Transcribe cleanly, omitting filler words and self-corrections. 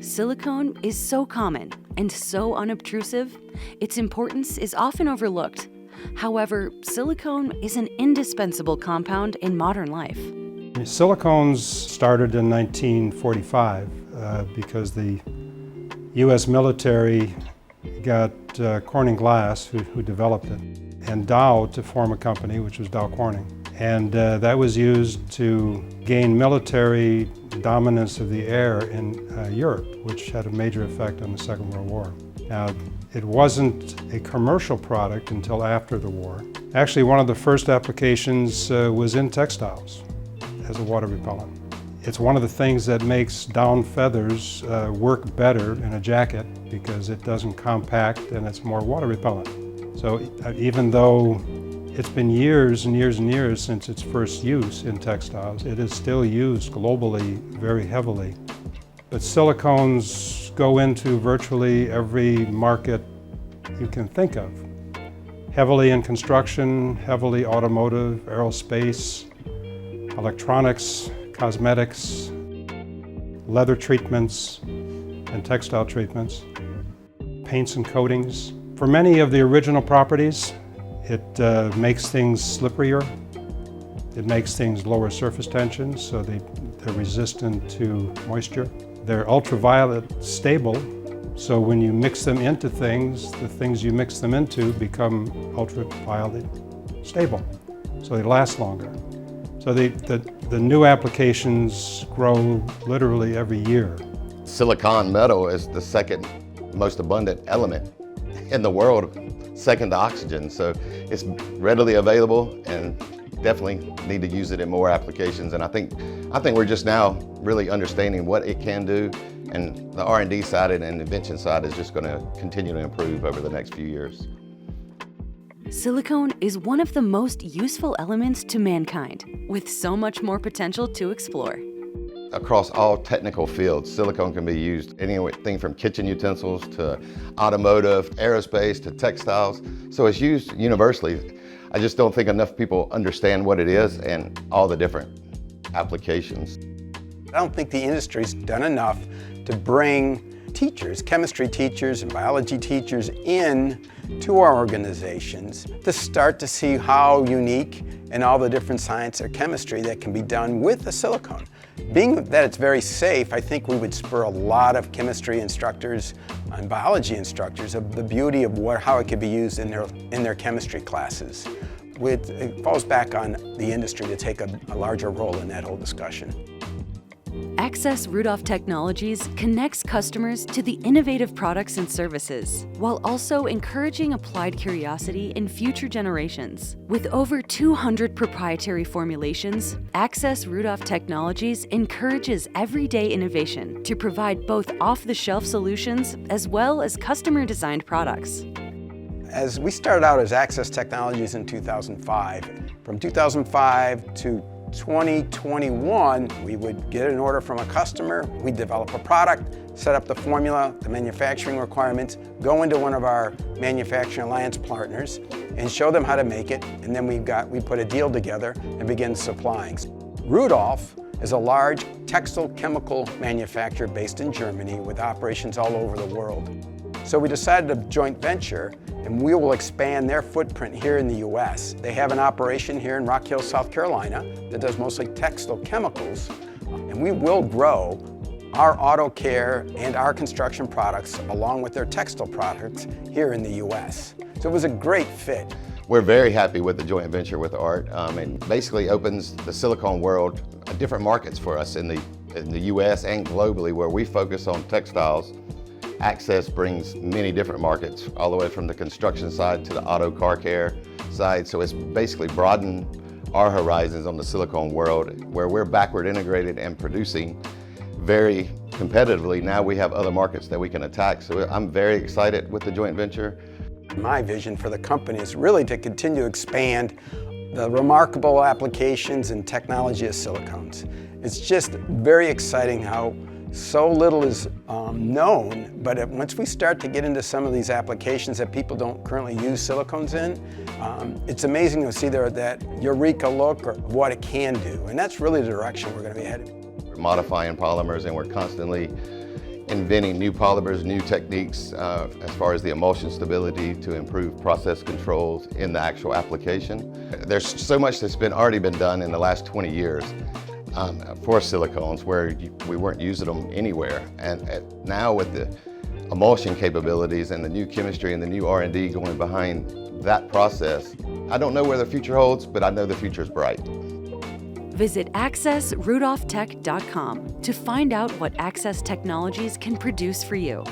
Silicone is so common and so unobtrusive, its importance is often overlooked. However, silicone is an indispensable compound in modern life. Silicones started in 1945 because the U.S. military got Corning Glass, who developed it, and Dow to form a company, which was Dow Corning. And that was used to gain military dominance of the air in Europe, which had a major effect on the Second World War. Now, it wasn't a commercial product until after the war. Actually, one of the first applications was in textiles as a water repellent. It's one of the things that makes down feathers work better in a jacket because it doesn't compact and it's more water repellent. So even though it's been years and years and years since its first use in textiles, it is still used globally very heavily. But silicones go into virtually every market you can think of. Heavily in construction, heavily automotive, aerospace, electronics, cosmetics, leather treatments, and textile treatments, paints and coatings. For many of the original properties, it makes things slipperier. It makes things lower surface tension, so they're resistant to moisture. They're ultraviolet stable, so when you mix them into things, the things you mix them into become ultraviolet stable, so they last longer. So the new applications grow literally every year. Silicon metal is the second most abundant element in the world, second to oxygen. So it's readily available and definitely need to use it in more applications. And I think we're just now really understanding what it can do, and the R&D side and invention side is just going to continue to improve over the next few years. Silicone is one of the most useful elements to mankind, with so much more potential to explore. Across all technical fields, silicone can be used anything from kitchen utensils to automotive, aerospace to textiles. So it's used universally. I just don't think enough people understand what it is and all the different applications. I don't think the industry's done enough to bring teachers, chemistry teachers and biology teachers in to our organizations to start to see how unique and all the different science or chemistry that can be done with a silicone. Being that it's very safe, I think we would spur a lot of chemistry instructors and biology instructors of the beauty of how it could be used in their chemistry classes. It falls back on the industry to take a larger role in that whole discussion. Access Rudolf Technologies connects customers to the innovative products and services, while also encouraging applied curiosity in future generations. With over 200 proprietary formulations, Access Rudolf Technologies encourages everyday innovation to provide both off-the-shelf solutions as well as customer-designed products. As we started out as Access Technologies in 2005, from 2005 to 2021, we would get an order from a customer, we'd develop a product, set up the formula, the manufacturing requirements, go into one of our manufacturing alliance partners and show them how to make it, and then we put a deal together and begin supplying. Rudolf is a large textile chemical manufacturer based in Germany with operations all over the world. So we decided a joint venture, and we will expand their footprint here in the U.S. They have an operation here in Rock Hill, South Carolina that does mostly textile chemicals, and we will grow our auto care and our construction products along with their textile products here in the U.S. So it was a great fit. We're very happy with the joint venture with ART. It basically opens the silicone world, different markets for us in the U.S. and globally, where we focus on textiles. Access brings many different markets, all the way from the construction side to the auto car care side. So it's basically broadened our horizons on the silicone world, where we're backward integrated and producing very competitively. Now we have other markets that we can attack. So I'm very excited with the joint venture. My vision for the company is really to continue to expand the remarkable applications and technology of silicones. It's just very exciting how so little is known, but once we start to get into some of these applications that people don't currently use silicones in, it's amazing to see that eureka look of what it can do. And that's really the direction we're going to be headed. We're modifying polymers, and we're constantly inventing new polymers, new techniques as far as the emulsion stability to improve process controls in the actual application. There's so much that's already been done in the last 20 years for silicones where we weren't using them anywhere. And now with the emulsion capabilities and the new chemistry and the new R&D going behind that process, I don't know where the future holds, but I know the future is bright. Visit accessrudolftech.com to find out what Access Technologies can produce for you.